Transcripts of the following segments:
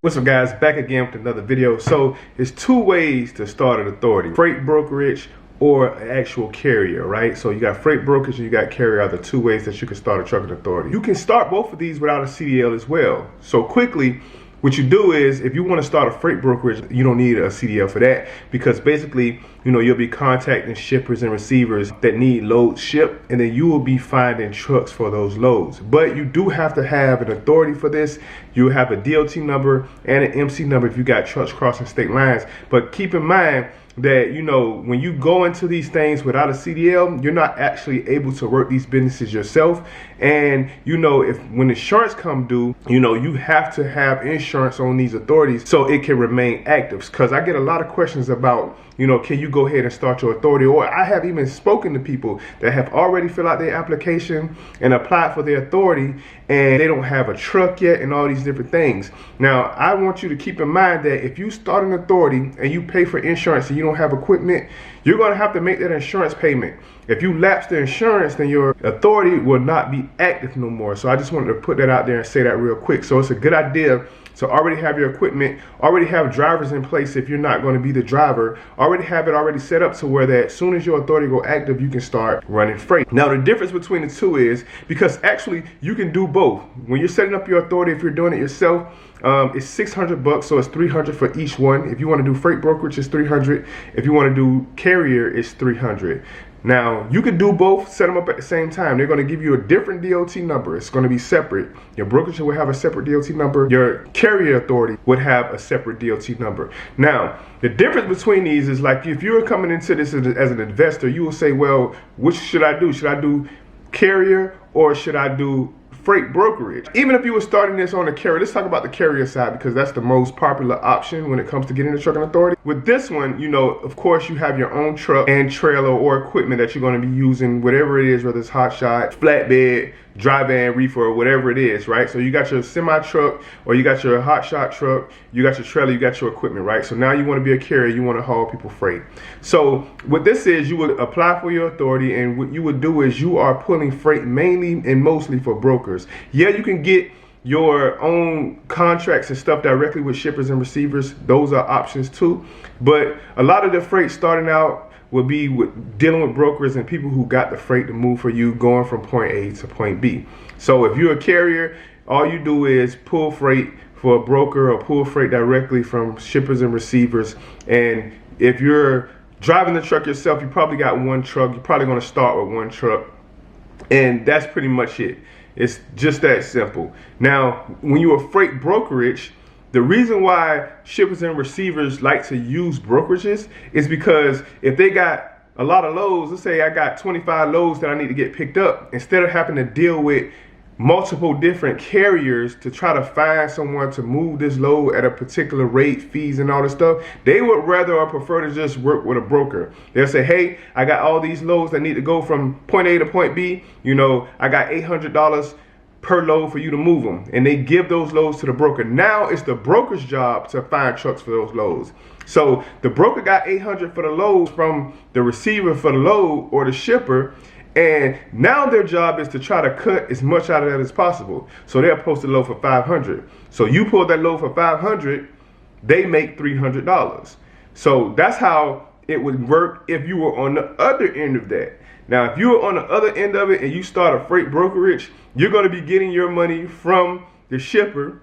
What's up guys, back again with another video. So there's two ways to start an authority: freight brokerage or an actual carrier, right? So you got freight brokerage and you got carrier are the two ways that you can start a trucking authority. You can start both of these without a CDL as well. So quickly, what you do is, if you want to start a freight brokerage, you don't need a CDL for that, because basically, you'll be contacting shippers and receivers that need loads shipped, and then you will be finding trucks for those loads. But you do have to have an authority for this. You have a DOT number and an MC number if you got trucks crossing state lines. But keep in mind that, when you go into these things without a CDL, you're not actually able to work these businesses yourself. And if when insurance come due, you have to have insurance on these authorities so it can remain active. Because I get a lot of questions about, can you go ahead and start your authority? Or I have even spoken to people that have already filled out their application and applied for their authority, and they don't have a truck yet and all these different things. Now, I want you to keep in mind that if you start an authority and you pay for insurance and you don't have equipment, you're going to have to make that insurance payment. If you lapse the insurance, then your authority will not be active no more. So I just wanted to put that out there and say that real quick. So it's a good idea to already have your equipment, already have drivers in place if you're not going to be the driver, already have it already set up to where that as soon as your authority go active, you can start running freight. Now the difference between the two is, because actually you can do both. When you're setting up your authority, if you're doing it yourself, it's $600, so it's $300 for each one. If you want to do freight brokerage, it's $300. If you want to do carrier, it's $300. Now, you can do both, set them up at the same time. They're going to give you a different DOT number. It's going to be separate. Your brokerage will have a separate DOT number. Your carrier authority would have a separate DOT number. Now, the difference between these is, like, if you're coming into this as an investor, you will say, well, which should I do? Should I do carrier or should I do freight brokerage? Even if you were starting this on the carrier, let's talk about the carrier side, because that's the most popular option when it comes to getting a trucking authority. With this one, of course, you have your own truck and trailer or equipment that you're going to be using, whatever it is, whether it's hot shot, flatbed, dry van, reefer, or whatever it is, right? So you got your semi truck, or you got your hot shot truck, you got your trailer, you got your equipment, right? So now you want to be a carrier, you want to haul people freight. So what this is, you would apply for your authority, and what you would do is you are pulling freight mainly and mostly for brokers. Yeah, you can get your own contracts and stuff directly with shippers and receivers. Those are options too. But a lot of the freight starting out would be dealing with brokers and people who got the freight to move for you, going from point A to point B. So if you're a carrier, all you do is pull freight for a broker or pull freight directly from shippers and receivers. And if you're driving the truck yourself, you probably got one truck. You're probably going to start with one truck. And that's pretty much it. It's just that simple. Now, when you're a freight brokerage, the reason why shippers and receivers like to use brokerages is because if they got a lot of loads, let's say I got 25 loads that I need to get picked up, instead of having to deal with multiple different carriers to try to find someone to move this load at a particular rate, fees and all this stuff, they would rather or prefer to just work with a broker. They'll say, hey, I got all these loads that need to go from point A to point B. I got $800 per load for you to move them. And they give those loads to the broker. Now it's the broker's job to find trucks for those loads. So the broker got $800 for the load from the receiver for the load or the shipper. And now their job is to try to cut as much out of that as possible. So they'll post a load for $500. So you pull that load for $500, they make $300. So that's how it would work if you were on the other end of that. Now, if you were on the other end of it and you start a freight brokerage, you're going to be getting your money from the shipper.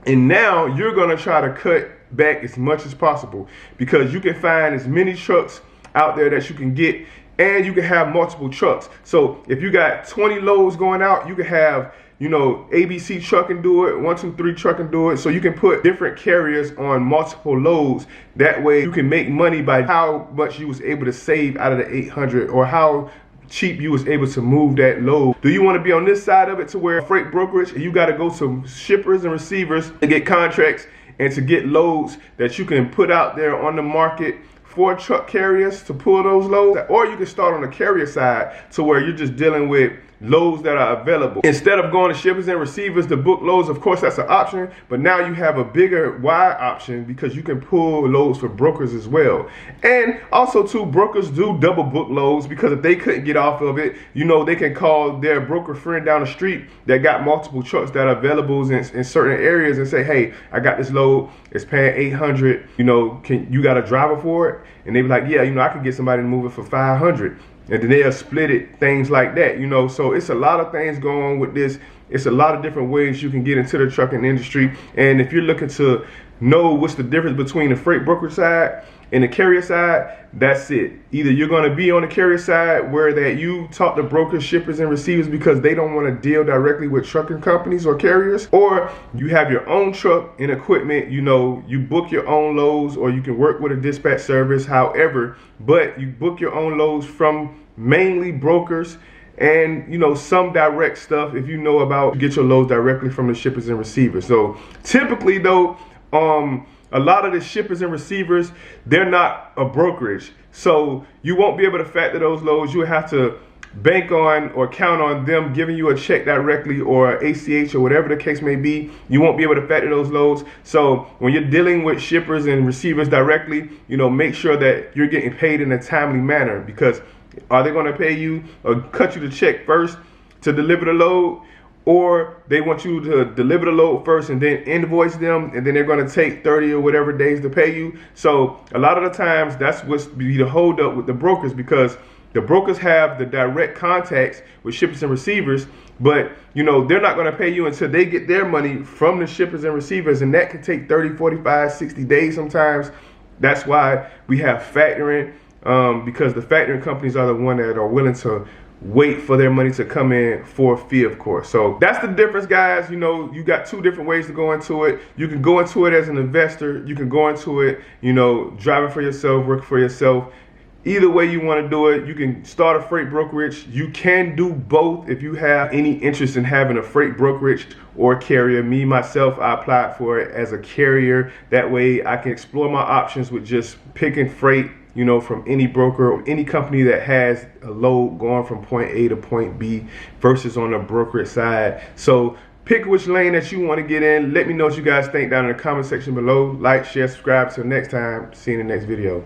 And now you're going to try to cut back as much as possible, because you can find as many trucks out there that you can get. And you can have multiple trucks. So if you got 20 loads going out, you can have, ABC truck can do it, 123 truck can do it. So you can put different carriers on multiple loads. That way you can make money by how much you was able to save out of the 800, or how cheap you was able to move that load. Do you want to be on this side of it, to where freight brokerage and you got to go to shippers and receivers to get contracts and to get loads that you can put out there on the market for truck carriers to pull those loads? Or you can start on the carrier side, to where you're just dealing with loads that are available. Instead of going to shippers and receivers to book loads, of course that's an option, but now you have a bigger wide option because you can pull loads for brokers as well. And also too, brokers do double book loads because if they couldn't get off of it, you know, they can call their broker friend down the street that got multiple trucks that are available in certain areas and say, hey, I got this load, it's paying 800, you know, you got a driver for it? And they be like, yeah, you know, I can get somebody to move it for 500. And then they'll split it, things like that, you know. So it's a lot of things going on with this. It's a lot of different ways you can get into the trucking industry. And if you're looking to know what's the difference between the freight broker side and the carrier side, that's it. Either you're going to be on the carrier side where that you talk to brokers, shippers, and receivers because they don't want to deal directly with trucking companies or carriers, or you have your own truck and equipment, you know, you book your own loads, or you can work with a dispatch service, however, but you book your own loads from mainly brokers and, you know, some direct stuff if you know about, get your loads directly from the shippers and receivers. So typically though, a lot of the shippers and receivers, they're not a brokerage. So you won't be able to factor those loads. You'll have to bank on or count on them giving you a check directly or ACH or whatever the case may be. You won't be able to factor those loads. So when you're dealing with shippers and receivers directly, you know, make sure that you're getting paid in a timely manner, because are they going to pay you or cut you the check first to deliver the load? Or they want you to deliver the load first and then invoice them, and then they're going to take 30 or whatever days to pay you. So a lot of the times that's what's be the hold up with the brokers, because the brokers have the direct contacts with shippers and receivers, but you know, they're not going to pay you until they get their money from the shippers and receivers, and that can take 30, 45, 60 days sometimes. That's why we have factoring, because the factoring companies are the one that are willing to wait for their money to come in for a fee, of course. So that's the difference, guys. You know, you got two different ways to go into it. You can go into it as an investor. You can go into it, you know, driving for yourself, working for yourself. Either way you want to do it. You can start a freight brokerage. You can do both if you have any interest in having a freight brokerage or carrier. Me, myself, I applied for it as a carrier. That way I can explore my options with just picking freight, you know, from any broker or any company that has a load going from point A to point B versus on the brokerage side. So pick which lane that you want to get in. Let me know what you guys think down in the comment section below. Like, share, subscribe. Till next time, see you in the next video.